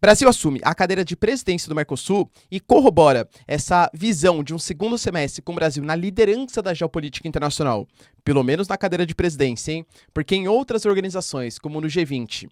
Brasil assume a cadeira de presidência do Mercosul e corrobora essa visão de um segundo semestre com o Brasil na liderança da geopolítica internacional, pelo menos na cadeira de presidência, hein? Porque em outras organizações, como no G20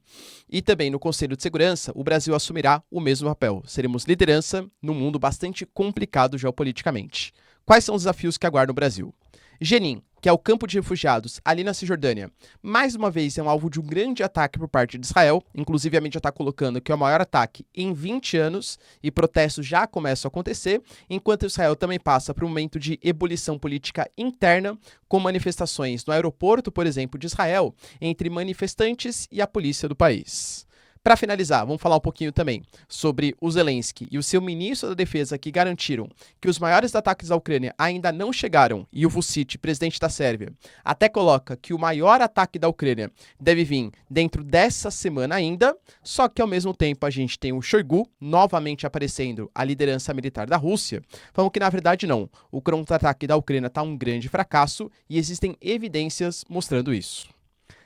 e também no Conselho de Segurança, o Brasil assumirá o mesmo papel. Seremos liderança num mundo bastante complicado geopoliticamente. Quais são os desafios que aguardam o Brasil? Jenin, que é o campo de refugiados ali na Cisjordânia, mais uma vez é um alvo de um grande ataque por parte de Israel. Inclusive, a mídia está colocando que é o maior ataque em 20 anos e protestos já começam a acontecer, enquanto Israel também passa por um momento de ebulição política interna, com manifestações no aeroporto, por exemplo, de Israel, entre manifestantes e a polícia do país. Para finalizar, vamos falar um pouquinho também sobre o Zelensky e o seu ministro da Defesa que garantiram que os maiores ataques à Ucrânia ainda não chegaram, e o Vučić, presidente da Sérvia, até coloca que o maior ataque da Ucrânia deve vir dentro dessa semana ainda, só que ao mesmo tempo a gente tem o Shoigu novamente aparecendo, a liderança militar da Rússia, falando que na verdade não, o contra-ataque da Ucrânia está um grande fracasso e existem evidências mostrando isso.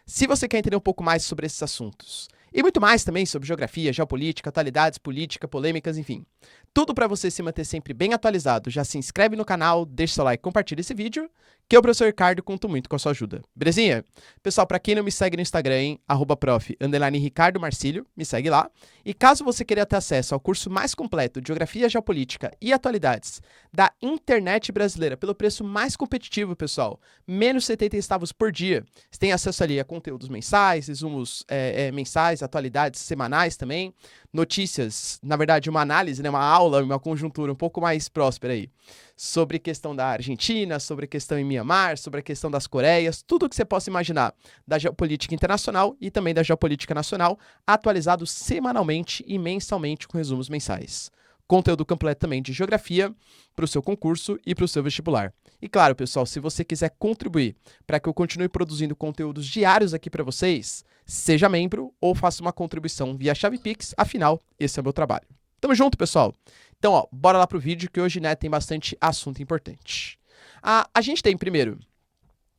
Se você quer entender um pouco mais sobre esses assuntos, e muito mais também sobre geografia, geopolítica, atualidades, política, polêmicas, enfim. Tudo para você se manter sempre bem atualizado. Já se inscreve no canal, deixa seu like, compartilha esse vídeo, que eu, professor Ricardo, conto muito com a sua ajuda. Belezinha? Pessoal, para quem não me segue no Instagram, hein, @prof_Ricardo Marcílio, me segue lá. E caso você queira ter acesso ao curso mais completo de Geografia, Geopolítica e Atualidades da internet brasileira pelo preço mais competitivo, pessoal, menos 70 centavos por dia, você tem acesso ali a conteúdos mensais, resumos mensais, atualidades semanais também, notícias, na verdade uma análise, né, uma aula, uma conjuntura um pouco mais próspera aí, sobre questão da Argentina, sobre questão em Mianmar, sobre a questão das Coreias, tudo o que você possa imaginar da geopolítica internacional e também da geopolítica nacional, atualizado semanalmente e mensalmente com resumos mensais. Conteúdo completo também de geografia para o seu concurso e para o seu vestibular. E claro, pessoal, se você quiser contribuir para que eu continue produzindo conteúdos diários aqui para vocês, seja membro ou faça uma contribuição via chave Pix, afinal, esse é o meu trabalho. Tamo junto, pessoal? Então, ó, bora lá pro vídeo que hoje, né, tem bastante assunto importante. A gente tem, primeiro,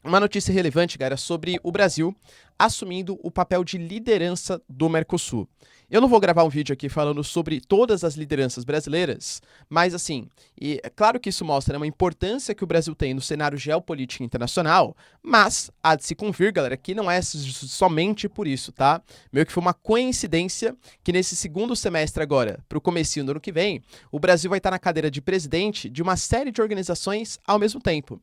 uma notícia relevante, galera, sobre o Brasil assumindo o papel de liderança do Mercosul. Eu não vou gravar um vídeo aqui falando sobre todas as lideranças brasileiras, mas assim, e é claro que isso mostra, né, uma importância que o Brasil tem no cenário geopolítico internacional, mas há de se convir, galera, que não é somente por isso, tá? Meio que foi uma coincidência que nesse segundo semestre agora, para o comecinho do ano que vem, o Brasil vai estar na cadeira de presidente de uma série de organizações ao mesmo tempo.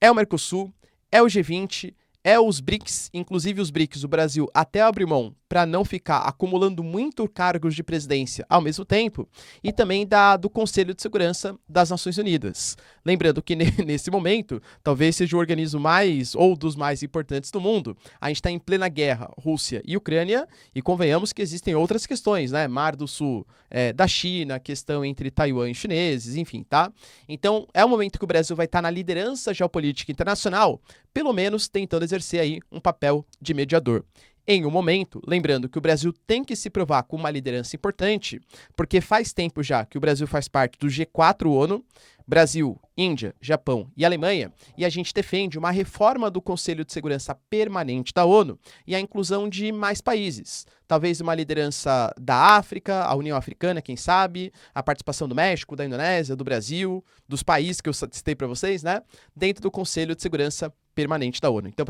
É o Mercosul, é o G20, é os BRICS, inclusive os BRICS, o Brasil até abriu mão para não ficar acumulando muito cargos de presidência ao mesmo tempo, e também do Conselho de Segurança das Nações Unidas. Lembrando que nesse momento, talvez seja o organismo mais, ou dos mais importantes do mundo. A gente está em plena guerra, Rússia e Ucrânia, e convenhamos que existem outras questões, né? Mar do Sul da China, questão entre Taiwan e chineses, enfim, tá? Então, é o momento que o Brasil vai estar na liderança geopolítica internacional, pelo menos tentando exercer aí um papel de mediador. Em um momento, lembrando que o Brasil tem que se provar com uma liderança importante, porque faz tempo já que o Brasil faz parte do G4 ONU, Brasil, Índia, Japão e Alemanha, e a gente defende uma reforma do Conselho de Segurança Permanente da ONU e a inclusão de mais países. Talvez uma liderança da África, a União Africana, quem sabe, a participação do México, da Indonésia, do Brasil, dos países que eu citei para vocês, né, dentro do Conselho de Segurança Permanente da ONU. Então,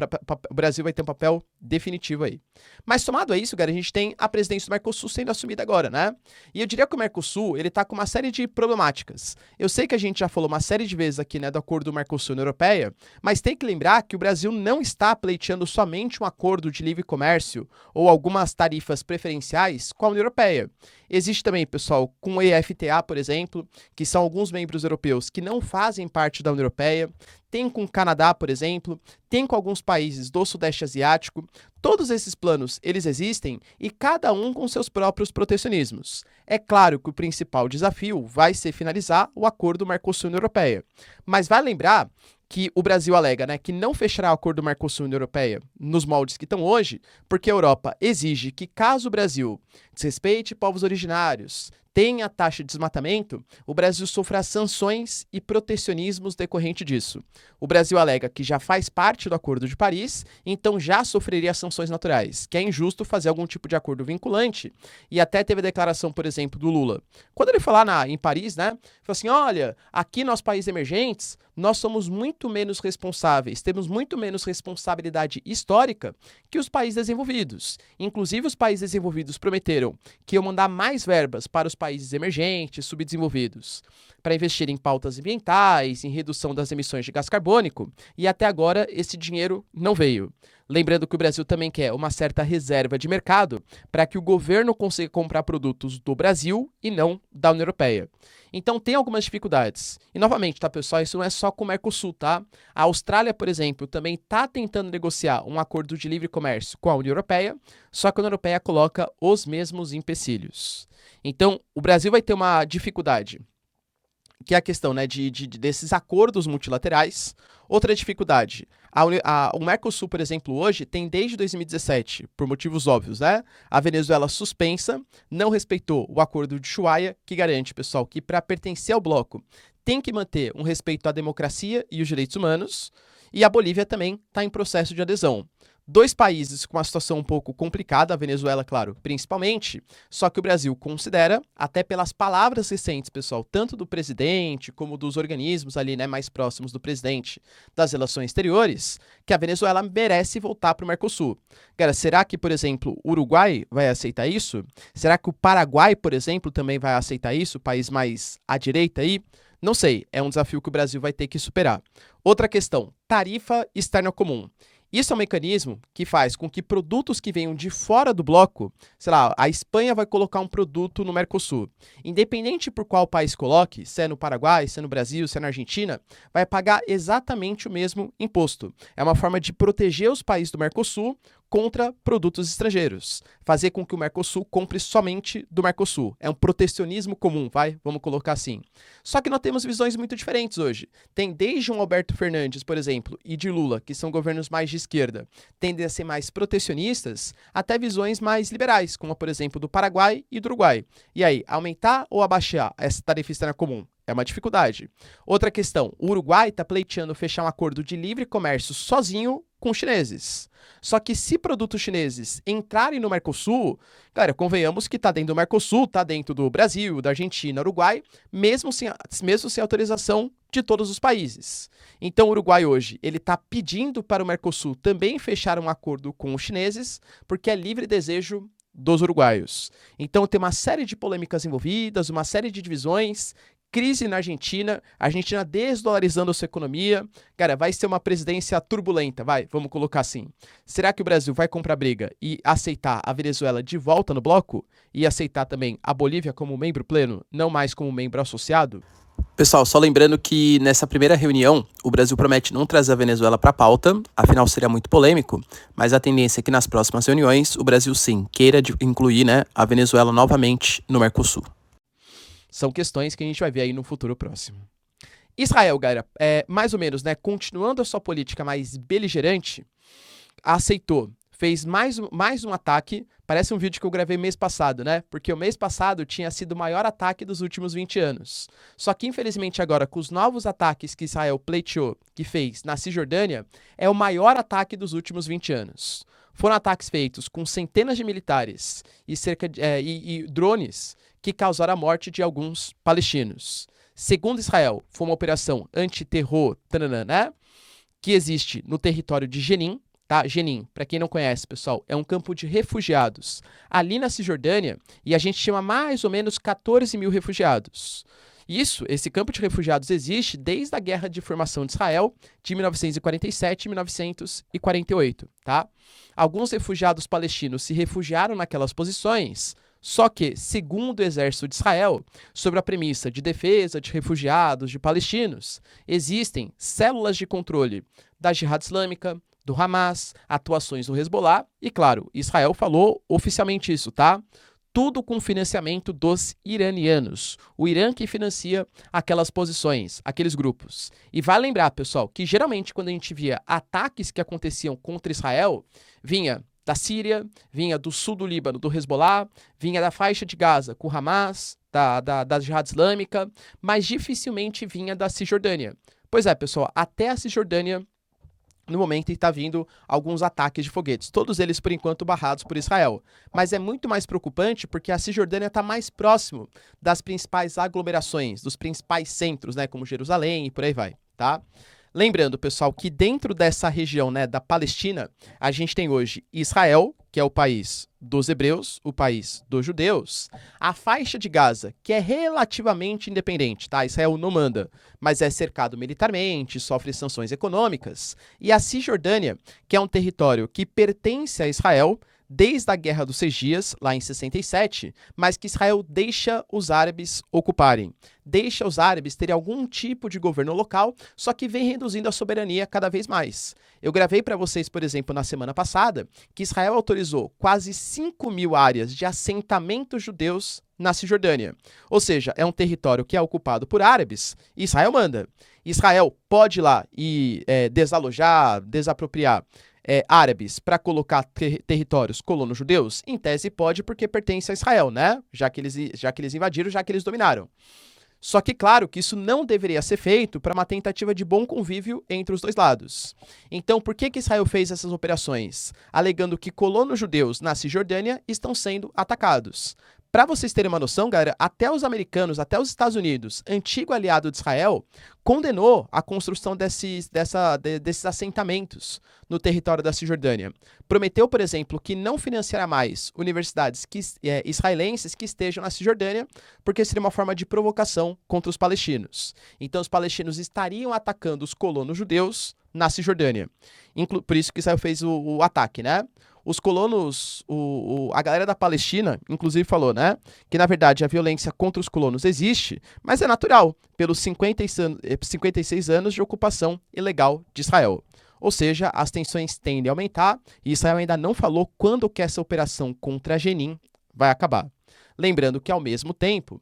o Brasil vai ter um papel definitivo aí. Mas, somado a isso, galera, a gente tem a presidência do Mercosul sendo assumida agora, né? E eu diria que o Mercosul, ele tá com uma série de problemáticas. Eu sei que a gente já falou uma série de vezes aqui, né, do acordo do Mercosul na Europeia, mas tem que lembrar que o Brasil não está pleiteando somente um acordo de livre comércio ou algumas tarifas preferenciais com a União Europeia. Existe também, pessoal, com o EFTA, por exemplo, que são alguns membros europeus que não fazem parte da União Europeia, tem com o Canadá, por exemplo, tem com alguns países do Sudeste Asiático. Todos esses planos, eles existem e cada um com seus próprios protecionismos. É claro que o principal desafio vai ser finalizar o acordo Mercosul-União Europeia. Mas vai lembrar que o Brasil alega, né, que não fechará o acordo Mercosul-União Europeia nos moldes que estão hoje, porque a Europa exige que, caso o Brasil desrespeite povos originários, tenha taxa de desmatamento, o Brasil sofrerá sanções e protecionismos decorrente disso. O Brasil alega que já faz parte do Acordo de Paris, então já sofreria sanções naturais, que é injusto fazer algum tipo de acordo vinculante, e até teve a declaração, por exemplo, do Lula. Quando ele foi lá em Paris, né, falou assim, olha, aqui nós países emergentes, nós somos muito menos responsáveis, temos muito menos responsabilidade histórica que os países desenvolvidos. Inclusive, os países desenvolvidos prometeram que iam mandar mais verbas para os países emergentes, subdesenvolvidos, para investir em pautas ambientais, em redução das emissões de gás carbônico, e até agora esse dinheiro não veio. Lembrando que o Brasil também quer uma certa reserva de mercado para que o governo consiga comprar produtos do Brasil e não da União Europeia. Então tem algumas dificuldades. E novamente, tá, pessoal, isso não é só com o Mercosul, tá? A Austrália, por exemplo, também está tentando negociar um acordo de livre comércio com a União Europeia, só que a União Europeia coloca os mesmos empecilhos. Então, o Brasil vai ter uma dificuldade, que é a questão, né, desses acordos multilaterais. Outra dificuldade, o Mercosul, por exemplo, hoje tem desde 2017, por motivos óbvios, né, a Venezuela suspensa, não respeitou o acordo de Ushuaia, que garante, pessoal, que para pertencer ao bloco tem que manter um respeito à democracia e os direitos humanos, e a Bolívia também está em processo de adesão. Dois países com uma situação um pouco complicada, a Venezuela, claro, principalmente, só que o Brasil considera, até pelas palavras recentes, pessoal, tanto do presidente como dos organismos ali, né, mais próximos do presidente das relações exteriores, que a Venezuela merece voltar para o Mercosul. Cara, será que, por exemplo, o Uruguai vai aceitar isso? Será que o Paraguai, por exemplo, também vai aceitar isso? O país mais à direita aí? Não sei, é um desafio que o Brasil vai ter que superar. Outra questão, tarifa externa comum. Isso é um mecanismo que faz com que produtos que venham de fora do bloco, sei lá, a Espanha vai colocar um produto no Mercosul. Independente por qual país coloque, se é no Paraguai, se é no Brasil, se é na Argentina, vai pagar exatamente o mesmo imposto. É uma forma de proteger os países do Mercosul contra produtos estrangeiros. Fazer com que o Mercosul compre somente do Mercosul. É um protecionismo comum, vamos colocar assim. Só que nós temos visões muito diferentes hoje. Tem desde um Alberto Fernandes, por exemplo, e de Lula, que são governos mais de esquerda, tendem a ser mais protecionistas, até visões mais liberais, como, por exemplo, do Paraguai e do Uruguai. E aí, aumentar ou abaixar essa tarifa externa comum? É uma dificuldade. Outra questão, o Uruguai está pleiteando fechar um acordo de livre comércio sozinho com os chineses. Só que se produtos chineses entrarem no Mercosul, cara, convenhamos que está dentro do Mercosul, está dentro do Brasil, da Argentina, Uruguai, mesmo sem autorização de todos os países. Então o Uruguai hoje, ele está pedindo para o Mercosul também fechar um acordo com os chineses, porque é livre desejo dos uruguaios. Então tem uma série de polêmicas envolvidas, uma série de divisões, crise na Argentina, a Argentina desdolarizando a sua economia. Cara, vai ser uma presidência turbulenta, vamos colocar assim. Será que o Brasil vai comprar briga e aceitar a Venezuela de volta no bloco? E aceitar também a Bolívia como membro pleno, não mais como membro associado? Pessoal, só lembrando que nessa primeira reunião, o Brasil promete não trazer a Venezuela para a pauta, afinal seria muito polêmico, mas a tendência é que nas próximas reuniões, o Brasil sim queira incluir, né, a Venezuela novamente no Mercosul. São questões que a gente vai ver aí no futuro próximo. Israel, galera, mais ou menos, né, continuando a sua política mais beligerante, aceitou, fez mais um ataque, parece um vídeo que eu gravei mês passado, né, porque o mês passado tinha sido o maior ataque dos últimos 20 anos. Só que, infelizmente, agora, com os novos ataques que Israel pleiteou, que fez na Cisjordânia, é o maior ataque dos últimos 20 anos. Foram ataques feitos com centenas de militares e drones que causaram a morte de alguns palestinos. Segundo Israel, foi uma operação antiterror, né, que existe no território de Jenin, tá? Jenin, para quem não conhece, pessoal, é um campo de refugiados ali na Cisjordânia, e a gente tinha mais ou menos 14 mil refugiados. Esse campo de refugiados existe desde a Guerra de Formação de Israel, de 1947 e 1948, tá? Alguns refugiados palestinos se refugiaram naquelas posições, só que, segundo o exército de Israel, sobre a premissa de defesa de refugiados, de palestinos, existem células de controle da Jihad Islâmica, do Hamas, atuações do Hezbollah, e claro, Israel falou oficialmente isso, tá? Tudo com financiamento dos iranianos. O Irã que financia aquelas posições, aqueles grupos. E vai lembrar, pessoal, que geralmente quando a gente via ataques que aconteciam contra Israel, vinha da Síria, vinha do sul do Líbano, do Hezbollah, vinha da faixa de Gaza, com o Hamas, da Jihad Islâmica, mas dificilmente vinha da Cisjordânia. Pois é, pessoal, até a Cisjordânia, no momento, está vindo alguns ataques de foguetes, todos eles, por enquanto, barrados por Israel. Mas é muito mais preocupante porque a Cisjordânia está mais próximo das principais aglomerações, dos principais centros, né, como Jerusalém e por aí vai, tá? Lembrando, pessoal, que dentro dessa região, né, da Palestina, a gente tem hoje Israel, que é o país dos hebreus, o país dos judeus, a faixa de Gaza, que é relativamente independente, tá? Israel não manda, mas é cercado militarmente, sofre sanções econômicas, e a Cisjordânia, que é um território que pertence a Israel desde a Guerra dos 6 Dias, lá em 67, mas que Israel deixa os árabes ocuparem. Deixa os árabes terem algum tipo de governo local, só que vem reduzindo a soberania cada vez mais. Eu gravei para vocês, por exemplo, na semana passada, que Israel autorizou quase 5.000 áreas de assentamentos judeus na Cisjordânia. Ou seja, é um território que é ocupado por árabes e Israel manda. Israel pode ir lá e desalojar, desapropriar árabes para colocar territórios colonos judeus? Em tese pode, porque pertence a Israel, né? Já que eles invadiram, já que eles dominaram. Só que, claro, que isso não deveria ser feito para uma tentativa de bom convívio entre os dois lados. Então, por que Israel fez essas operações? Alegando que colonos judeus na Cisjordânia estão sendo atacados. Para vocês terem uma noção, galera, até os americanos, até os Estados Unidos, antigo aliado de Israel, condenou a construção desses assentamentos no território da Cisjordânia. Prometeu, por exemplo, que não financiará mais universidades israelenses que estejam na Cisjordânia, porque seria uma forma de provocação contra os palestinos. Então, os palestinos estariam atacando os colonos judeus na Cisjordânia. Por isso que Israel fez o ataque, né? Os colonos, a galera da Palestina, inclusive falou, né, que na verdade a violência contra os colonos existe, mas é natural, pelos 56 anos de ocupação ilegal de Israel. Ou seja, as tensões tendem a aumentar e Israel ainda não falou quando que essa operação contra Jenin vai acabar. Lembrando que, ao mesmo tempo,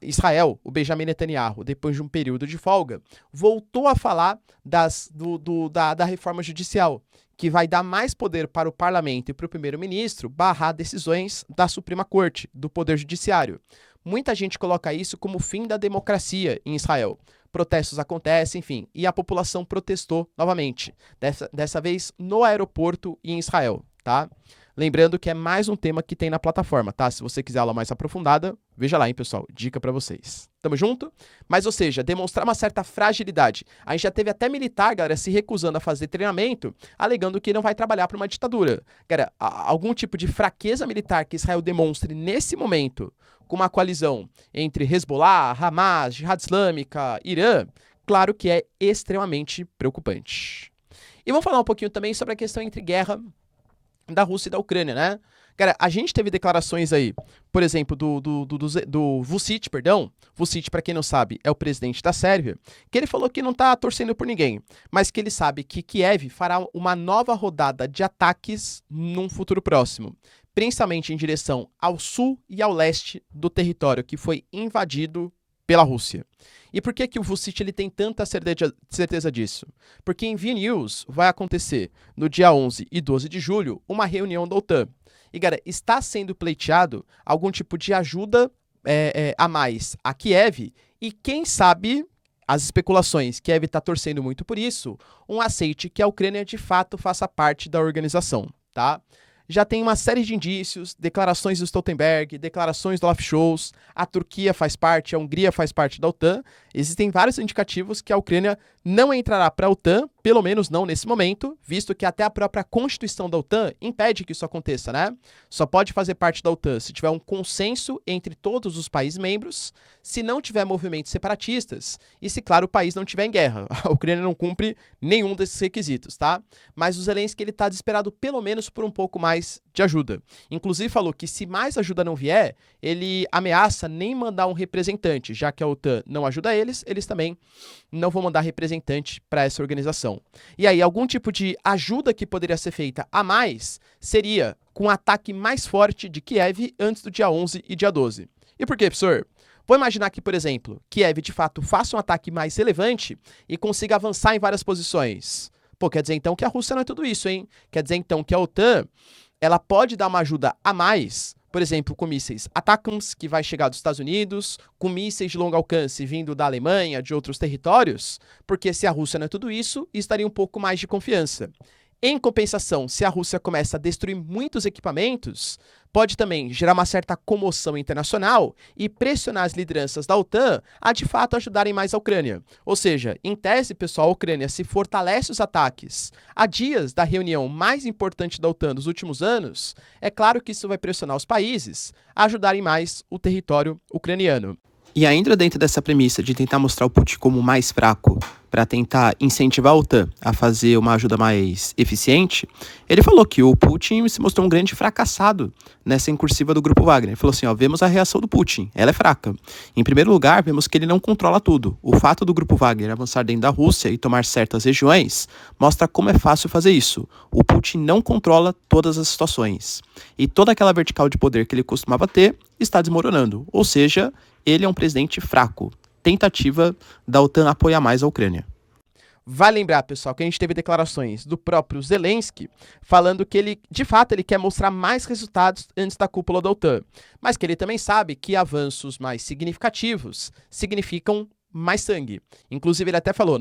Israel, o Benjamin Netanyahu, depois de um período de folga, voltou a falar da reforma judicial, que vai dar mais poder para o parlamento e para o primeiro-ministro barrar decisões da Suprema Corte, do Poder Judiciário. Muita gente coloca isso como o fim da democracia em Israel. Protestos acontecem, enfim, e a população protestou novamente, dessa vez no aeroporto e em Israel, tá? Lembrando que é mais um tema que tem na plataforma, tá? Se você quiser aula mais aprofundada, veja lá, hein, pessoal? Dica pra vocês. Tamo junto? Mas, ou seja, demonstrar uma certa fragilidade. A gente já teve até militar, galera, se recusando a fazer treinamento, alegando que não vai trabalhar para uma ditadura. Galera, algum tipo de fraqueza militar que Israel demonstre nesse momento, com uma coalizão entre Hezbollah, Hamas, Jihad Islâmica, Irã, claro que é extremamente preocupante. E vamos falar um pouquinho também sobre a questão entre guerra da Rússia e da Ucrânia, né? Cara, a gente teve declarações aí, por exemplo, do Vučić, perdão. Vučić, para quem não sabe, é o presidente da Sérvia, que ele falou que não tá torcendo por ninguém, mas que ele sabe que Kiev fará uma nova rodada de ataques num futuro próximo, principalmente em direção ao sul e ao leste do território que foi invadido pela Rússia. E por que o Vučić ele tem tanta certeza disso? Porque em Vilnius vai acontecer, no dia 11 e 12 de julho, uma reunião da OTAN. E, cara, está sendo pleiteado algum tipo de ajuda a mais a Kiev e, quem sabe, as especulações, Kiev está torcendo muito por isso, um aceite que a Ucrânia de fato faça parte da organização, tá? Já tem uma série de indícios, declarações do Stoltenberg, declarações do Olaf Scholz, a Turquia faz parte, a Hungria faz parte da OTAN. Existem vários indicativos que a Ucrânia não entrará para a OTAN, pelo menos não nesse momento, visto que até a própria Constituição da OTAN impede que isso aconteça, né? Só pode fazer parte da OTAN se tiver um consenso entre todos os países membros, se não tiver movimentos separatistas e se, claro, o país não estiver em guerra. A Ucrânia não cumpre nenhum desses requisitos, tá? Mas o Zelensky ele está desesperado pelo menos por um pouco mais de ajuda. Inclusive falou que se mais ajuda não vier, ele ameaça nem mandar um representante, já que a OTAN não ajuda eles, eles também não vão mandar representante para essa organização. E aí, algum tipo de ajuda que poderia ser feita a mais seria com um ataque mais forte de Kiev antes do dia 11 e dia 12. E por quê, professor? Vou imaginar que, por exemplo, Kiev de fato faça um ataque mais relevante e consiga avançar em várias posições. Pô, quer dizer então que a Rússia não é tudo isso, hein? Quer dizer então que a OTAN ela pode dar uma ajuda a mais, por exemplo, com mísseis ATACMS, que vai chegar dos Estados Unidos, com mísseis de longo alcance vindo da Alemanha, de outros territórios, porque se a Rússia não é tudo isso, estaria um pouco mais de confiança. Em compensação, se a Rússia começa a destruir muitos equipamentos, pode também gerar uma certa comoção internacional e pressionar as lideranças da OTAN a, de fato, ajudarem mais a Ucrânia. Ou seja, em tese, pessoal, a Ucrânia se fortalece os ataques a dias da reunião mais importante da OTAN dos últimos anos, é claro que isso vai pressionar os países a ajudarem mais o território ucraniano. E ainda dentro dessa premissa de tentar mostrar o Putin como mais fraco, para tentar incentivar a OTAN a fazer uma ajuda mais eficiente, ele falou que o Putin se mostrou um grande fracassado nessa incursiva do Grupo Wagner. Ele falou assim, vemos a reação do Putin, ela é fraca. Em primeiro lugar, vemos que ele não controla tudo. O fato do Grupo Wagner avançar dentro da Rússia e tomar certas regiões mostra como é fácil fazer isso. O Putin não controla todas as situações. E toda aquela vertical de poder que ele costumava ter está desmoronando. Ou seja, ele é um presidente fraco. Tentativa da OTAN apoiar mais a Ucrânia. Vale lembrar, pessoal, que a gente teve declarações do próprio Zelensky falando que ele, de fato, ele quer mostrar mais resultados antes da cúpula da OTAN, mas que ele também sabe que avanços mais significativos significam mais sangue. Inclusive, ele até falou,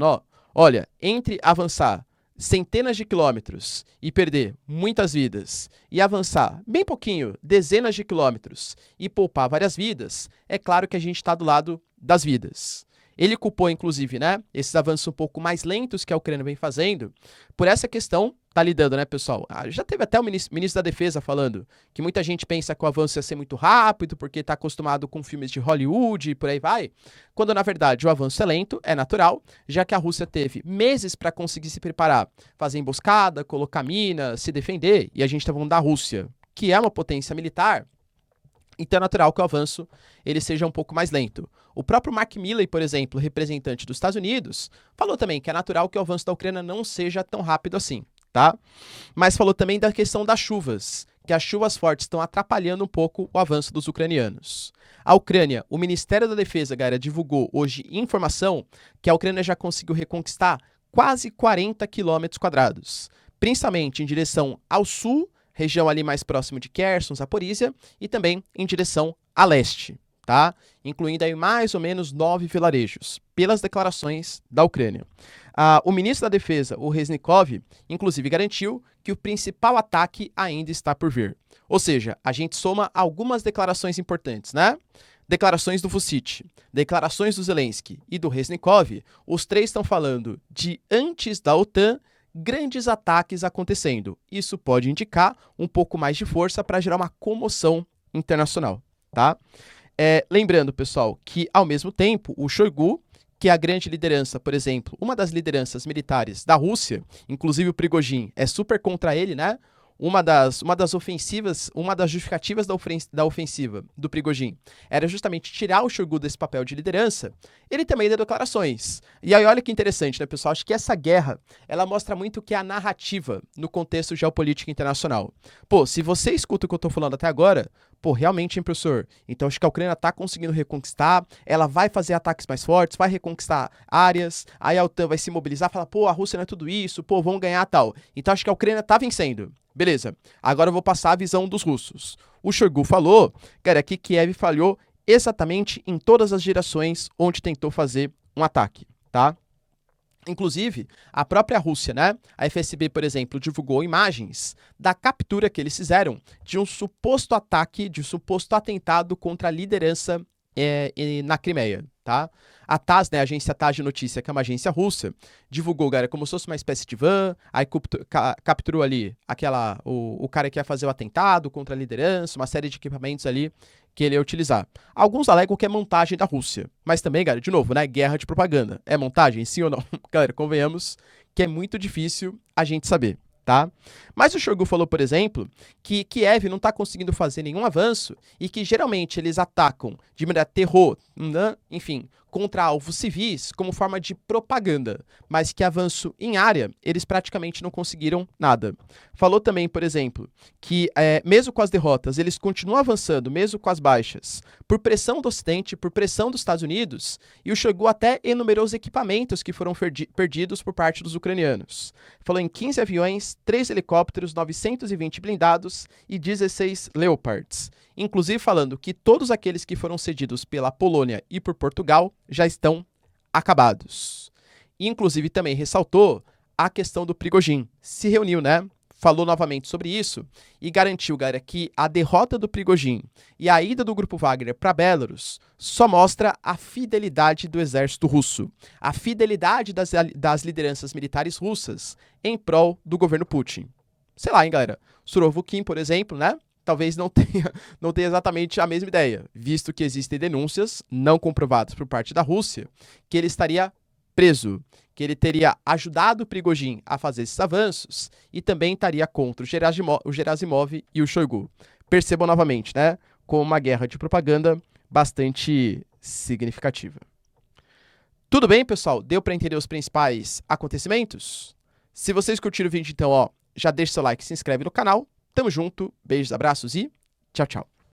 olha, entre avançar centenas de quilômetros e perder muitas vidas e avançar bem pouquinho, dezenas de quilômetros e poupar várias vidas, é claro que a gente está do lado das vidas. Ele culpou, inclusive, esses avanços um pouco mais lentos que a Ucrânia vem fazendo, por essa questão, tá lidando, pessoal? Já teve até o ministro da Defesa falando que muita gente pensa que o avanço ia ser muito rápido, porque está acostumado com filmes de Hollywood e por aí vai, quando, na verdade, o avanço é lento, é natural, já que a Rússia teve meses para conseguir se preparar, fazer emboscada, colocar mina, se defender, e a gente está falando da Rússia, que é uma potência militar, então é natural que o avanço ele seja um pouco mais lento. O próprio Mark Milley, por exemplo, representante dos Estados Unidos, falou também que é natural que o avanço da Ucrânia não seja tão rápido assim, tá? Mas falou também da questão das chuvas, que as chuvas fortes estão atrapalhando um pouco o avanço dos ucranianos. A Ucrânia, o Ministério da Defesa, galera, divulgou hoje informação que a Ucrânia já conseguiu reconquistar quase 40 quilômetros quadrados, principalmente em direção ao sul, região ali mais próximo de Kherson, Zaporizhia, e também em direção a leste, tá? Incluindo aí mais ou menos 9 vilarejos, pelas declarações da Ucrânia. O ministro da Defesa, o Reznikov, inclusive garantiu que o principal ataque ainda está por vir. Ou seja, a gente soma algumas declarações importantes, Declarações do Vučić, declarações do Zelensky e do Reznikov, os três estão falando de antes da OTAN, grandes ataques acontecendo. Isso pode indicar um pouco mais de força para gerar uma comoção internacional, tá? Lembrando, pessoal, que ao mesmo tempo o Shoigu, que é a grande liderança, por exemplo, uma das lideranças militares da Rússia, inclusive o Prigozhin é super contra ele, Uma das ofensivas, uma das justificativas da ofensiva do Prigozhin era justamente tirar o Shoigu desse papel de liderança. Ele também deu declarações. E aí olha que interessante, pessoal? Acho que essa guerra, ela mostra muito o que é a narrativa no contexto geopolítico internacional. Se você escuta o que eu tô falando até agora, realmente, hein, professor? Então acho que a Ucrânia tá conseguindo reconquistar, ela vai fazer ataques mais fortes, vai reconquistar áreas, aí a OTAN vai se mobilizar, falar, a Rússia não é tudo isso, vamos ganhar tal. Então acho que a Ucrânia tá vencendo. Beleza, agora eu vou passar a visão dos russos. O Shoigu falou, cara, que Kiev falhou exatamente em todas as direções onde tentou fazer um ataque, tá? Inclusive, a própria Rússia, A FSB, por exemplo, divulgou imagens da captura que eles fizeram de um suposto ataque, de um suposto atentado contra a liderança na Crimeia, tá? A TASS, a agência TASS de notícia, que é uma agência russa, divulgou, galera, como se fosse uma espécie de van, aí capturou ali o cara que ia fazer o atentado contra a liderança, uma série de equipamentos ali que ele ia utilizar. Alguns alegam que é montagem da Rússia, mas também, galera, de novo, guerra de propaganda. É montagem, sim ou não? Galera, convenhamos que é muito difícil a gente saber. Tá? Mas o Shoigu falou, por exemplo, que Kiev não está conseguindo fazer nenhum avanço e que geralmente eles atacam de maneira terror, enfim, contra alvos civis como forma de propaganda, mas que avanço em área, eles praticamente não conseguiram nada. Falou também, por exemplo, que mesmo com as derrotas, eles continuam avançando, mesmo com as baixas, por pressão do Ocidente, por pressão dos Estados Unidos, e o Shoigu até enumerou os equipamentos que foram perdidos por parte dos ucranianos. Falou em 15 aviões, 3 helicópteros, 920 blindados e 16 Leopards. Inclusive falando que todos aqueles que foram cedidos pela Polônia e por Portugal já estão acabados. E, inclusive também ressaltou a questão do Prigozhin. Se reuniu, né? Falou novamente sobre isso e garantiu, galera, que a derrota do Prigozhin e a ida do Grupo Wagner para Belarus só mostra a fidelidade do exército russo, a fidelidade das lideranças militares russas em prol do governo Putin. Sei lá, hein, galera? Surovikin, por exemplo, né? Talvez não tenha exatamente a mesma ideia, visto que existem denúncias não comprovadas por parte da Rússia que ele estaria preso, que ele teria ajudado o Prigozhin a fazer esses avanços e também estaria contra o Gerasimov e o Shoigu. Percebam novamente, né? Com uma guerra de propaganda bastante significativa. Tudo bem, pessoal? Deu para entender os principais acontecimentos? Se vocês curtiram o vídeo, então, já deixa seu like e se inscreve no canal. Tamo junto, beijos, abraços e tchau, tchau.